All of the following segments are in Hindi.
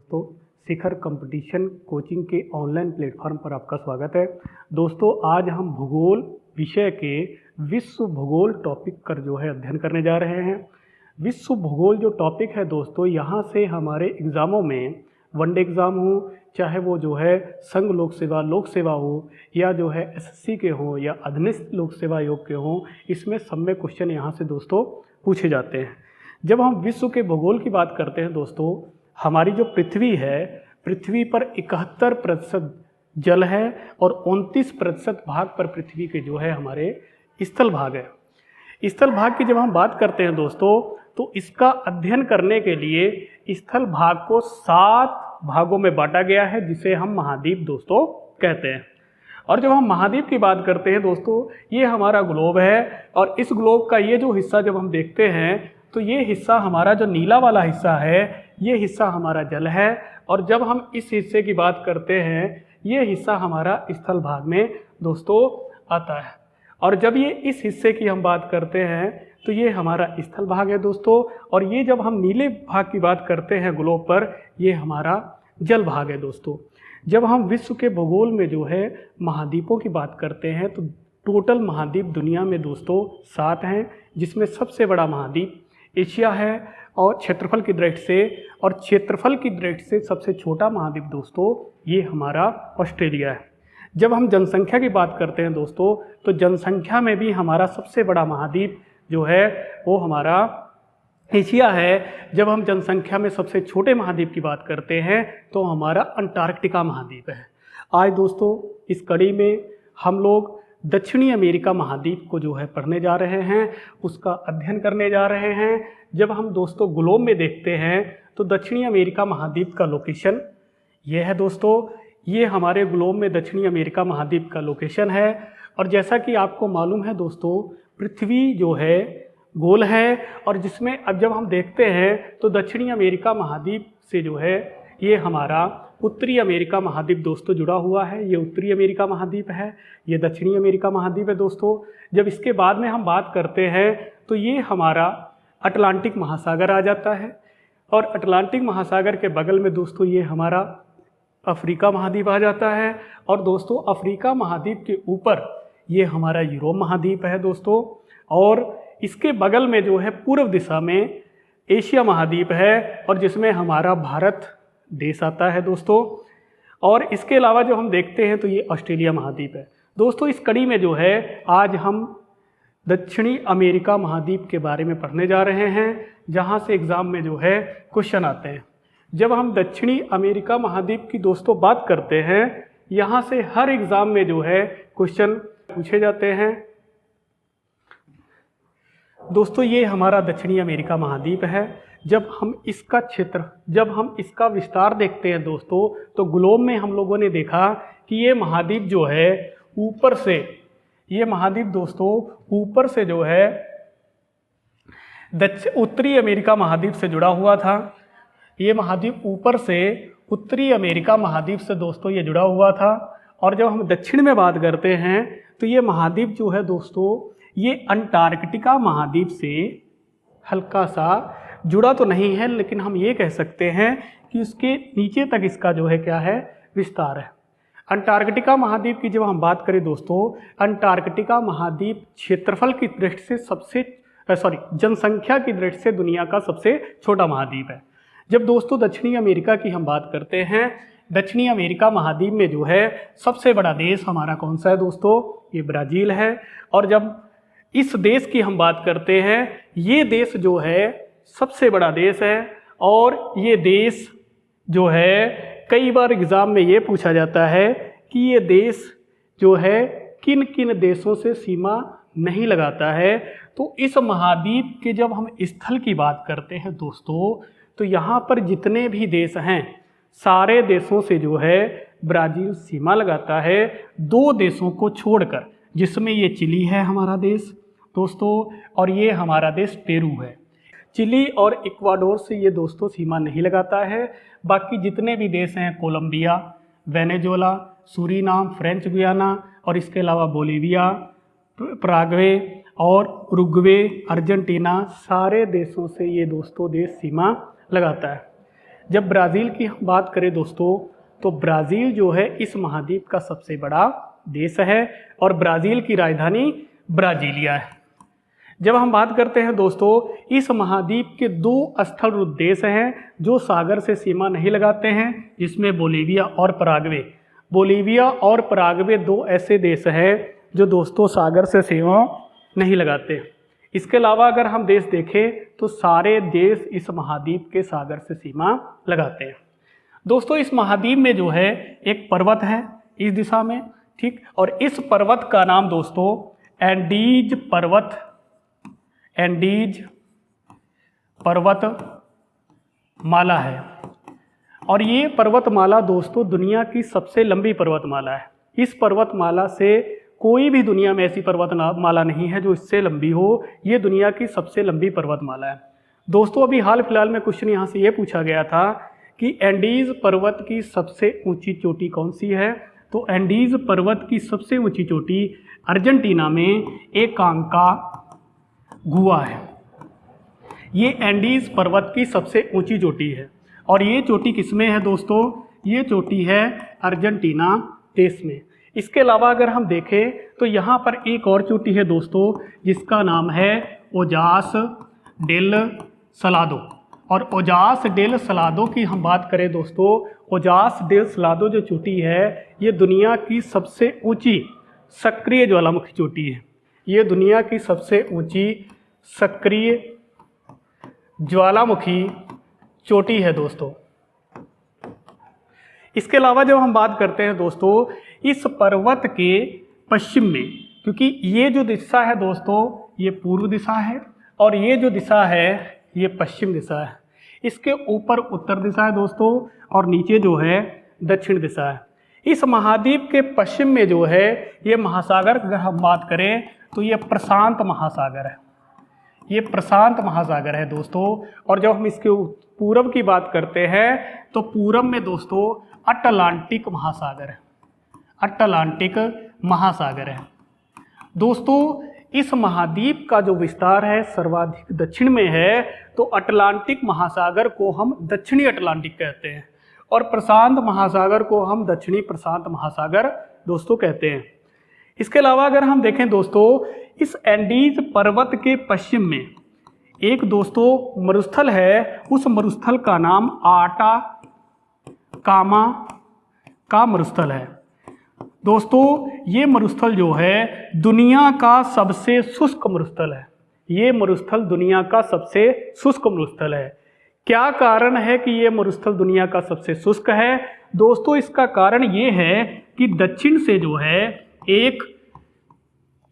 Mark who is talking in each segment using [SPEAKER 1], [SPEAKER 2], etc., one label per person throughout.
[SPEAKER 1] दोस्तों, शिखर कंपटीशन कोचिंग के ऑनलाइन प्लेटफॉर्म पर आपका स्वागत है। दोस्तों, आज हम भूगोल विषय के विश्व भूगोल टॉपिक पर जो है अध्ययन करने जा रहे हैं। विश्व भूगोल जो टॉपिक है दोस्तों, यहाँ से हमारे एग्ज़ामों में वनडे एग्ज़ाम हो, चाहे वो जो है संघ लोक सेवा हो, या जो है एसएससी के हो या अधीनस्थ लोक सेवा आयोग के हों, इसमें सब में क्वेश्चन यहाँ से दोस्तों पूछे जाते हैं। जब हम विश्व के भूगोल की बात करते हैं दोस्तों, हमारी जो पृथ्वी है, पृथ्वी पर 71% जल है और 29% भाग पर पृथ्वी के जो है हमारे स्थल भाग है। स्थल भाग की जब हम बात करते हैं दोस्तों, तो इसका अध्ययन करने के लिए स्थल भाग को 7 भागों में बांटा गया है, जिसे हम महाद्वीप दोस्तों कहते हैं। और जब हम महाद्वीप की बात करते हैं दोस्तों, ये हमारा ग्लोब है और इस ग्लोब का ये जो हिस्सा जब हम देखते हैं, तो ये हिस्सा हमारा जो नीला वाला हिस्सा है, ये हिस्सा हमारा जल है। और जब हम इस हिस्से की बात करते हैं, ये हिस्सा हमारा स्थल भाग में दोस्तों आता है। और जब ये इस हिस्से की हम बात करते हैं, तो ये हमारा स्थल भाग है दोस्तों। और ये जब हम नीले भाग की बात करते हैं ग्लोब पर, ये हमारा जल भाग है दोस्तों। जब हम विश्व के भूगोल में जो है महाद्वीपों की बात करते हैं, तो टोटल महाद्वीप दुनिया में दोस्तों 7 हैं, जिसमें सबसे बड़ा महाद्वीप एशिया है और क्षेत्रफल की दृष्टि से सबसे छोटा महाद्वीप दोस्तों ये हमारा ऑस्ट्रेलिया है। जब हम जनसंख्या की बात करते हैं दोस्तों, तो जनसंख्या में भी हमारा सबसे बड़ा महाद्वीप जो है वो हमारा एशिया है। जब हम जनसंख्या में सबसे छोटे महाद्वीप की बात करते हैं, तो हमारा अंटार्कटिका महाद्वीप है। आज दोस्तों इस कड़ी में हम लोग दक्षिणी अमेरिका महाद्वीप को जो है पढ़ने जा रहे हैं, उसका अध्ययन करने जा रहे हैं। जब हम दोस्तों ग्लोब में देखते हैं, तो दक्षिणी अमेरिका महाद्वीप का लोकेशन ये है दोस्तों। ये हमारे ग्लोब में दक्षिणी अमेरिका महाद्वीप का लोकेशन है। और जैसा कि आपको मालूम है दोस्तों, पृथ्वी जो है गोल है, और जिसमें अब जब हम देखते हैं, तो दक्षिणी अमेरिका महाद्वीप से जो है ये हमारा उत्तरी अमेरिका महाद्वीप दोस्तों जुड़ा हुआ है। ये उत्तरी अमेरिका महाद्वीप है, ये दक्षिणी अमेरिका महाद्वीप है दोस्तों। जब इसके बाद में हम बात करते हैं, तो ये हमारा अटलांटिक महासागर आ जाता है। और अटलांटिक महासागर के बगल में दोस्तों ये हमारा अफ्रीका महाद्वीप आ जाता है। और दोस्तों अफ्रीका महाद्वीप के ऊपर ये हमारा यूरोप महाद्वीप है दोस्तों। और इसके बगल में जो है पूर्व दिशा में एशिया महाद्वीप है, और जिसमें हमारा भारत देश आता है दोस्तों। और इसके अलावा जो हम देखते हैं, तो ये ऑस्ट्रेलिया महाद्वीप है दोस्तों। इस कड़ी में जो है आज हम दक्षिणी अमेरिका महाद्वीप के बारे में पढ़ने जा रहे हैं, जहाँ से एग्ज़ाम में जो है क्वेश्चन आते हैं। जब हम दक्षिणी अमेरिका महाद्वीप की दोस्तों बात करते हैं, यहाँ से हर एग्ज़ाम में जो है क्वेश्चन पूछे जाते हैं दोस्तों। ये हमारा दक्षिणी अमेरिका महाद्वीप है। जब हम इसका विस्तार देखते हैं दोस्तों, तो ग्लोब में हम लोगों ने देखा कि ये महाद्वीप जो है ऊपर से, ये महाद्वीप दोस्तों ऊपर से जो है उत्तरी अमेरिका महाद्वीप से जुड़ा हुआ था। ये महाद्वीप ऊपर से उत्तरी अमेरिका महाद्वीप से दोस्तों ये जुड़ा हुआ था। और जब हम दक्षिण में बात करते हैं, तो ये महाद्वीप जो है दोस्तों, ये अंटार्कटिका महाद्वीप से हल्का सा जुड़ा तो नहीं है, लेकिन हम ये कह सकते हैं कि उसके नीचे तक इसका जो है क्या है, विस्तार है। अंटार्कटिका महाद्वीप की जब हम बात करें दोस्तों, अंटार्कटिका महाद्वीप क्षेत्रफल की दृष्टि से जनसंख्या की दृष्टि से दुनिया का सबसे छोटा महाद्वीप है। जब दोस्तों दक्षिणी अमेरिका की हम बात करते हैं, दक्षिणी अमेरिका महाद्वीप में जो है सबसे बड़ा देश हमारा कौन सा है दोस्तों, ये ब्राज़ील है। और जब इस देश की हम बात करते हैं, ये देश जो है सबसे बड़ा देश है। और ये देश जो है कई बार एग्ज़ाम में ये पूछा जाता है कि ये देश जो है किन किन देशों से सीमा नहीं लगाता है। तो इस महाद्वीप के जब हम स्थल की बात करते हैं दोस्तों, तो यहाँ पर जितने भी देश हैं, सारे देशों से जो है ब्राज़ील सीमा लगाता है, 2 देशों को छोड़कर, जिसमें ये चिली है हमारा देश दोस्तों, और ये हमारा देश पेरू है। चिली और इक्वाडोर से ये दोस्तों सीमा नहीं लगाता है। बाकी जितने भी देश हैं, Colombia, Venezuela, Suriname, French Guiana, और इसके अलावा बोलीविया, पराग्वे और उरुग्वे, अर्जेंटीना, सारे देशों से ये दोस्तों देश सीमा लगाता है। जब ब्राज़ील की हम बात करें दोस्तों, तो ब्राज़ील जो है इस महाद्वीप का सबसे बड़ा देश है और ब्राज़ील की राजधानी ब्राज़ीलिया है। जब हम बात करते हैं दोस्तों, इस महाद्वीप के 2 स्थलरूप देश हैं जो सागर से सीमा नहीं लगाते हैं, जिसमें बोलीविया और पराग्वे। बोलीविया और पराग्वे 2 ऐसे देश हैं जो दोस्तों सागर से सीमा नहीं लगाते। इसके अलावा अगर हम देश देखें तो सारे देश इस महाद्वीप के सागर से सीमा लगाते हैं। दोस्तों इस महाद्वीप में जो है एक पर्वत है इस दिशा में, ठीक, और इस पर्वत का नाम दोस्तों एंडीज पर्वतमाला है। और ये पर्वतमाला दोस्तों दुनिया की सबसे लंबी पर्वतमाला है। इस पर्वतमाला से कोई भी दुनिया में ऐसी पर्वतमाला नहीं है जो इससे लंबी हो। ये दुनिया की सबसे लंबी पर्वतमाला है। दोस्तों अभी हाल फिलहाल में क्वेश्चन यहाँ से ये पूछा गया था कि एंडीज पर्वत की सबसे ऊंची चोटी कौन सी है। तो एंडीज पर्वत की सबसे ऊंची चोटी अर्जेंटीना में एकांकागुआ है। ये एंडीज पर्वत की सबसे ऊंची चोटी है और ये चोटी किसमें है दोस्तों? ये चोटी है अर्जेंटीना देश में। इसके अलावा अगर हम देखें तो यहाँ पर एक और चोटी है दोस्तों जिसका नाम है ओजास डेल सलादो। और ओजास डेल सलादो की हम बात करें दोस्तों, ओजास डेल सलादो जो चोटी है ये दुनिया की सबसे ऊंची सक्रिय ज्वालामुखी चोटी है। ये दुनिया की सबसे ऊंची सक्रिय ज्वालामुखी चोटी है दोस्तों। इसके अलावा जब हम बात करते हैं दोस्तों इस पर्वत के पश्चिम में, क्योंकि ये जो दिशा है दोस्तों ये पूर्व दिशा है और ये जो दिशा है ये पश्चिम दिशा है। इसके ऊपर उत्तर दिशा है दोस्तों और नीचे जो है दक्षिण दिशा है। इस महाद्वीप के पश्चिम में जो है ये महासागर, अगर हम बात करें तो ये प्रशांत महासागर है। ये प्रशांत महासागर है दोस्तों। और जब हम इसके पूरब की बात करते हैं तो पूरब में दोस्तों अटलांटिक महासागर है। अटलांटिक महासागर है दोस्तों। इस महाद्वीप का जो विस्तार है सर्वाधिक दक्षिण में है, तो अटलांटिक महासागर को हम दक्षिणी अटलांटिक कहते हैं और प्रशांत महासागर को हम दक्षिणी प्रशांत महासागर दोस्तों कहते हैं। इसके अलावा अगर हम देखें दोस्तों इस एंडीज पर्वत के पश्चिम में एक दोस्तों मरुस्थल है। उस मरुस्थल का नाम आटाकामा का मरुस्थल है दोस्तों। ये मरुस्थल जो है दुनिया का सबसे शुष्क मरुस्थल है। ये मरुस्थल दुनिया का सबसे शुष्क मरुस्थल है। क्या कारण है कि ये मरुस्थल दुनिया का सबसे शुष्क है दोस्तों? इसका कारण ये है कि दक्षिण से जो है एक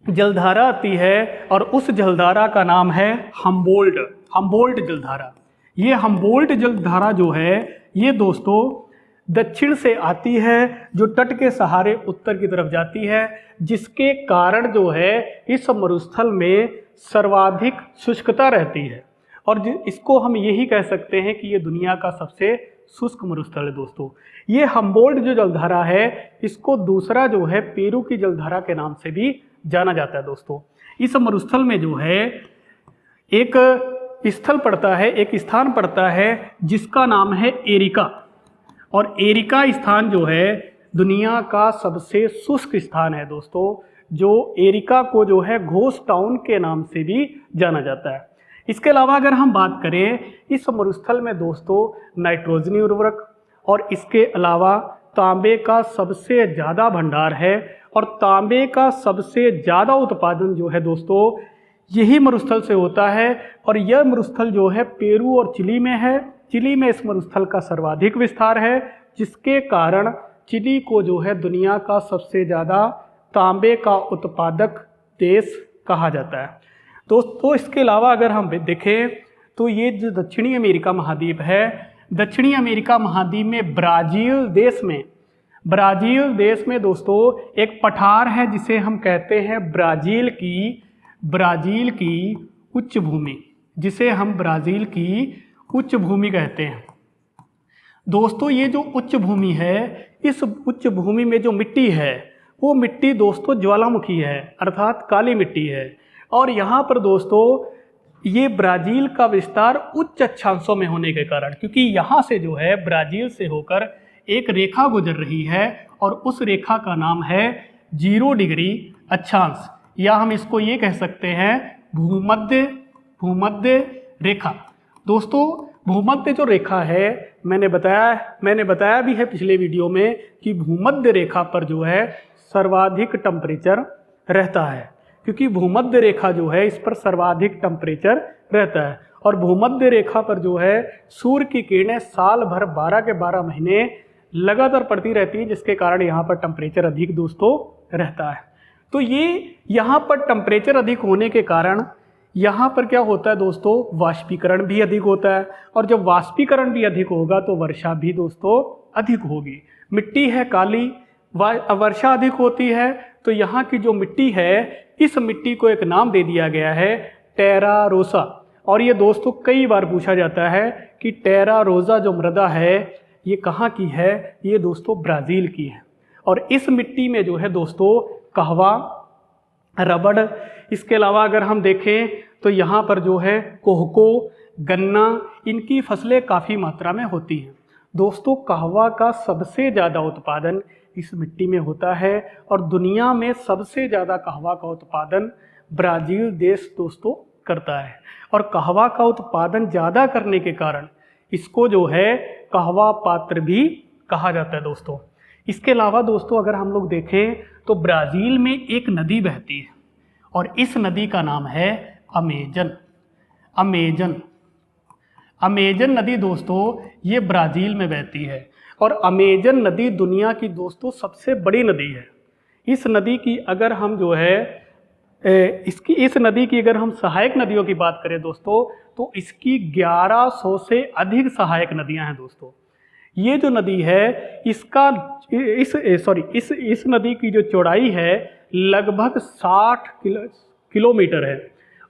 [SPEAKER 1] जलधारा आती है और उस जलधारा का नाम है हम्बोल्ट जलधारा। ये हम्बोल्ट जलधारा जो है ये दोस्तों दक्षिण से आती है, जो तट के सहारे उत्तर की तरफ जाती है, जिसके कारण जो है इस मरुस्थल में सर्वाधिक शुष्कता रहती है। और इसको हम यही कह सकते हैं कि ये दुनिया का सबसे शुष्क मरुस्थल है दोस्तों। ये हम्बोल्ट जो जलधारा है इसको दूसरा जो है पेरू की जलधारा के नाम से भी जाना जाता है दोस्तों। इस मरुस्थल में जो है एक स्थल पड़ता है, एक स्थान पड़ता है जिसका नाम है एरिका। और एरिका स्थान जो है दुनिया का सबसे शुष्क स्थान है दोस्तों, जो एरिका को जो है घोस्ट टाउन के नाम से भी जाना जाता है। इसके अलावा अगर हम बात करें इस मरुस्थल में दोस्तों नाइट्रोजनी उर्वरक और इसके अलावा तांबे का सबसे ज़्यादा भंडार है। और तांबे का सबसे ज़्यादा उत्पादन जो है दोस्तों यही मरुस्थल से होता है। और यह मरुस्थल जो है पेरू और चिली में है। चिली में इस मरुस्थल का सर्वाधिक विस्तार है, जिसके कारण चिली को जो है दुनिया का सबसे ज़्यादा तांबे का उत्पादक देश कहा जाता है दोस्तों। इसके अलावा अगर हम देखें तो ये जो दक्षिणी अमेरिका महाद्वीप है, दक्षिणी अमेरिका महाद्वीप में ब्राज़ील देश में दोस्तों एक पठार है जिसे हम कहते हैं ब्राज़ील की उच्च भूमि, जिसे हम ब्राज़ील की उच्च भूमि कहते हैं दोस्तों। ये जो उच्च भूमि है, इस उच्च भूमि में जो मिट्टी है वो मिट्टी दोस्तों ज्वालामुखी है, अर्थात काली मिट्टी है। और यहाँ पर दोस्तों ये ब्राज़ील का विस्तार उच्च अक्षांशों में होने के कारण, क्योंकि यहाँ से जो है ब्राज़ील से होकर एक रेखा गुजर रही है और उस रेखा का नाम है 0 डिग्री अक्षांश, या हम इसको ये कह सकते हैं भूमध्य रेखा। दोस्तों भूमध्य जो रेखा है, मैंने बताया भी है पिछले वीडियो में कि भूमध्य रेखा पर जो है सर्वाधिक टेम्परेचर रहता है, क्योंकि भूमध्य रेखा जो है इस पर सर्वाधिक टेम्परेचर रहता है। और भूमध्य रेखा पर जो है सूर्य की किरणें साल भर 12 के 12 महीने लगातार पड़ती रहती हैं, जिसके कारण यहाँ पर टेम्परेचर अधिक दोस्तों रहता है। तो ये यहाँ पर टेम्परेचर अधिक होने के कारण यहाँ पर क्या होता है दोस्तों, वाष्पीकरण भी अधिक होता है, और जब वाष्पीकरण भी अधिक होगा तो वर्षा भी दोस्तों अधिक होगी। मिट्टी है काली, वर्षा अधिक होती है, तो यहाँ की जो मिट्टी है इस मिट्टी को एक नाम दे दिया गया है टेरा रोसा। और ये दोस्तों कई बार पूछा जाता है कि टेरा रोसा जो मृदा है ये कहाँ की है, ये दोस्तों ब्राज़ील की है। और इस मिट्टी में जो है दोस्तों कहवा, रबड़, इसके अलावा अगर हम देखें तो यहाँ पर जो है कोको, गन्ना, इनकी फसलें काफ़ी मात्रा में होती हैं। दोस्तों कहवा का सबसे ज़्यादा उत्पादन इस मिट्टी में होता है, और दुनिया में सबसे ज़्यादा कहवा का उत्पादन ब्राज़ील देश दोस्तों करता है। और कहवा का उत्पादन ज़्यादा करने के कारण इसको जो है कहवा पात्र भी कहा जाता है दोस्तों। इसके अलावा दोस्तों अगर हम लोग देखें तो ब्राज़ील में एक नदी बहती है और इस नदी का नाम है अमेजन नदी दोस्तों ये ब्राज़ील में बहती है, और अमेजन नदी दुनिया की दोस्तों सबसे बड़ी नदी है। इस नदी की अगर हम जो है इस नदी की अगर हम सहायक नदियों की बात करें दोस्तों तो इसकी 1100 से अधिक सहायक नदियां हैं दोस्तों। ये जो नदी है इस नदी की जो चौड़ाई है लगभग 60 किलोमीटर है,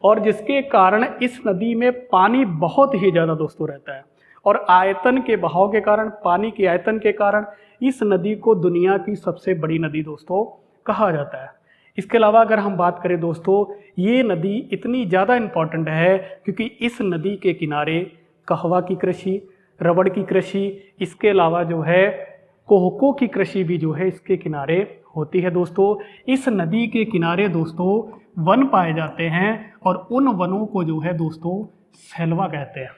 [SPEAKER 1] और जिसके कारण इस नदी में पानी बहुत ही ज़्यादा दोस्तों रहता है, और आयतन के बहाव के कारण, पानी के आयतन के कारण इस नदी को दुनिया की सबसे बड़ी नदी दोस्तों कहा जाता है। इसके अलावा अगर हम बात करें दोस्तों, ये नदी इतनी ज़्यादा इम्पॉर्टेंट है क्योंकि इस नदी के किनारे कहवा की कृषि, रबड़ की कृषि, इसके अलावा जो है कोको की कृषि भी जो है इसके किनारे होती है दोस्तों। इस नदी के किनारे दोस्तों वन पाए जाते हैं, और उन वनों को जो है दोस्तों सेल्वा कहते हैं।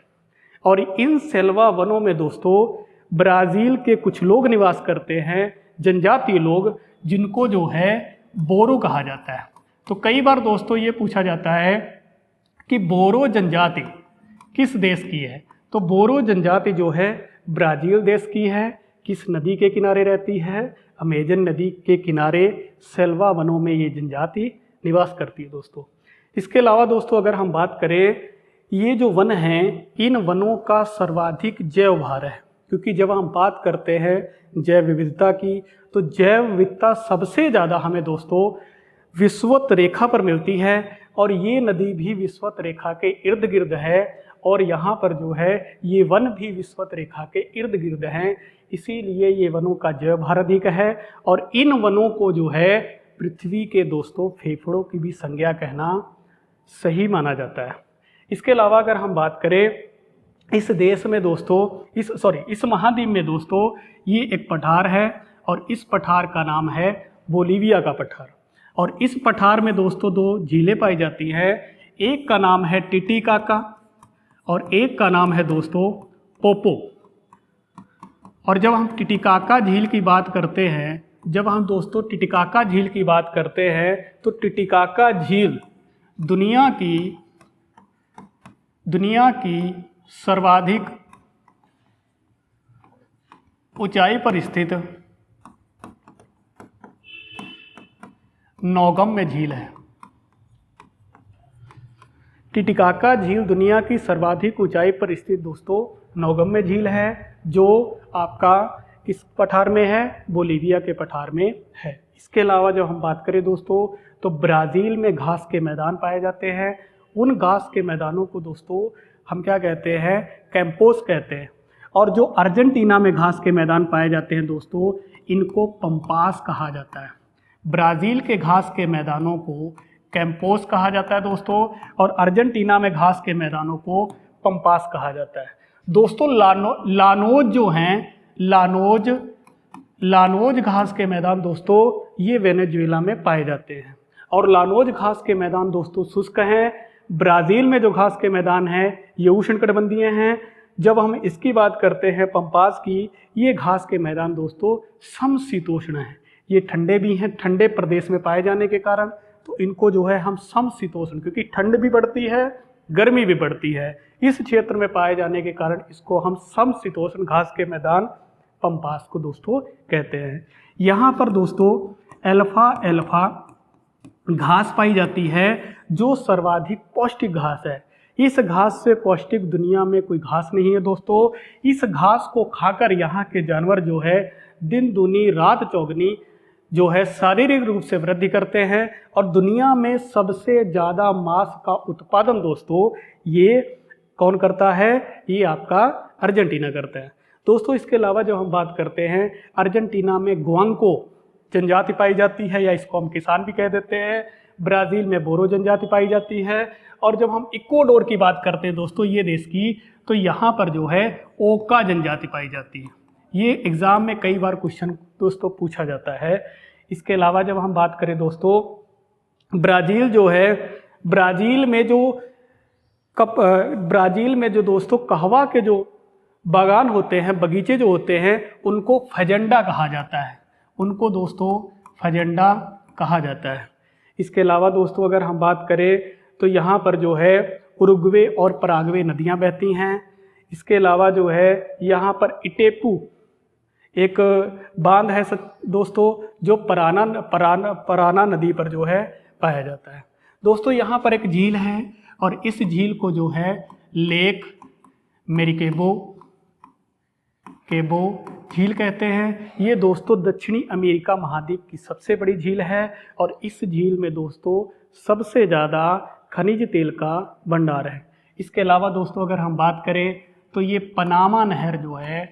[SPEAKER 1] और इन सेल्वा वनों में दोस्तों ब्राज़ील के कुछ लोग निवास करते हैं, जनजातीय लोग, जिनको जो है बोरो कहा जाता है। तो कई बार दोस्तों ये पूछा जाता है कि बोरो जनजाति किस देश की है, तो बोरो जनजाति जो है ब्राज़ील देश की है। किस नदी के किनारे रहती है, अमेजन नदी के किनारे सेल्वा वनों में ये जनजाति निवास करती है दोस्तों। इसके अलावा दोस्तों अगर हम बात करें, ये जो वन हैं इन वनों का सर्वाधिक जैव भार है, क्योंकि जब हम बात करते हैं जैव विविधता की तो जैव विविधता सबसे ज़्यादा हमें दोस्तों विषुवत रेखा पर मिलती है, और ये नदी भी विषुवत रेखा के इर्द गिर्द है, और यहाँ पर जो है ये वन भी विषुवत रेखा के इर्द गिर्द हैं, इसीलिए ये वनों का जैव भार अधिक है। और इन वनों को जो है पृथ्वी के दोस्तों फेफड़ों की भी संज्ञा कहना सही माना जाता है। इसके अलावा अगर हम बात करें इस देश में दोस्तों इस महाद्वीप में दोस्तों ये एक पठार है, और इस पठार का नाम है बोलीविया का पठार। और इस पठार में दोस्तों 2 झीलें पाई जाती हैं, एक का नाम है टिटिकाका और एक का नाम है दोस्तों पोपो। और जब हम टिटिकाका झील की बात करते हैं, तो टिटिकाका झील दुनिया की सर्वाधिक ऊंचाई पर स्थित नौगम्य झील है। टिटिकाका झील दुनिया की सर्वाधिक ऊंचाई पर स्थित दोस्तों नौगम्य झील है, जो आपका किस पठार में है, बोलीविया के पठार में है। इसके अलावा जब हम बात करें दोस्तों तो ब्राज़ील में घास के मैदान पाए जाते हैं। उन घास के मैदानों को दोस्तों हम क्या कहते हैं, कैंपोस कहते हैं। और जो अर्जेंटीना में घास के मैदान पाए जाते हैं दोस्तों, इनको पंपास कहा जाता है। ब्राज़ील के घास के मैदानों को कैंपोस कहा जाता है दोस्तों, और अर्जेंटीना में घास के मैदानों को पंपास कहा जाता है। दोस्तों लानोज जो हैं, लानोज घास के मैदान दोस्तों ये वेनेजुएला में पाए जाते हैं, और लानोज घास के मैदान दोस्तों शुष्क हैं। ब्राज़ील में जो घास के मैदान हैं ये उष्णकटिबंधीय हैं। जब हम इसकी बात करते हैं पंपास की, ये घास के मैदान दोस्तों समशीतोष्ण हैं। ये ठंडे भी हैं, ठंडे प्रदेश में पाए जाने के कारण तो इनको जो है हम समशीतोष्ण, क्योंकि ठंड भी बढ़ती है गर्मी भी बढ़ती है, इस क्षेत्र में पाए जाने के कारण इसको हम समशीतोष्ण घास के मैदान पंपास को दोस्तों कहते हैं। यहाँ पर दोस्तों एल्फा घास पाई जाती है जो सर्वाधिक पौष्टिक घास है। इस घास से पौष्टिक दुनिया में कोई घास नहीं है दोस्तों। इस घास को खाकर यहाँ के जानवर जो है दिन दूनी रात चौगनी जो है शारीरिक रूप से वृद्धि करते हैं, और दुनिया में सबसे ज़्यादा मांस का उत्पादन दोस्तों ये कौन करता है? ये आपका अर्जेंटीना करता है दोस्तों। इसके अलावा जब हम बात करते हैं, अर्जेंटीना में ग्वांको जनजाति पाई जाती है, या इसको हम किसान भी कह देते हैं। ब्राज़ील में बोरो जनजाति पाई जाती है। और जब हम इक्वाडोर की बात करते हैं दोस्तों ये देश की, तो यहाँ पर जो है ओका जनजाति पाई जाती है। ये एग्ज़ाम में कई बार क्वेश्चन दोस्तों पूछा जाता है। इसके अलावा जब हम बात करें दोस्तों, ब्राज़ील जो है, ब्राज़ील में जो दोस्तों कहवा के जो बागान होते हैं, बगीचे जो होते हैं, उनको फजेंडा कहा जाता है। उनको दोस्तों फजेंडा कहा जाता है। इसके अलावा दोस्तों अगर हम बात करें तो यहाँ पर जो है उरुग्वे और पराग्वे नदियाँ बहती हैं। इसके अलावा जो है यहाँ पर इटेपू एक बांध है दोस्तों, जो पराना नदी पर जो है पाया जाता है। दोस्तों यहाँ पर एक झील है, और इस झील को जो है लेक मेरिकेबो झील कहते हैं। ये दोस्तों दक्षिणी अमेरिका महाद्वीप की सबसे बड़ी झील है, और इस झील में दोस्तों सबसे ज़्यादा खनिज तेल का भंडार है। इसके अलावा दोस्तों अगर हम बात करें तो ये पनामा नहर जो है,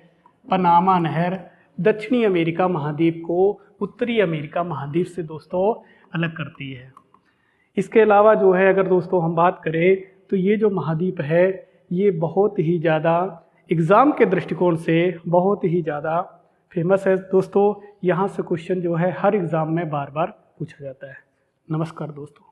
[SPEAKER 1] पनामा नहर दक्षिणी अमेरिका महाद्वीप को उत्तरी अमेरिका महाद्वीप से दोस्तों अलग करती है। इसके अलावा जो है अगर दोस्तों हम बात करें तो ये जो महाद्वीप है ये बहुत ही ज़्यादा एग्ज़ाम के दृष्टिकोण से बहुत ही ज़्यादा फेमस है दोस्तों। यहाँ से क्वेश्चन जो है हर एग्ज़ाम में बार बार पूछा जाता है। नमस्कार दोस्तों।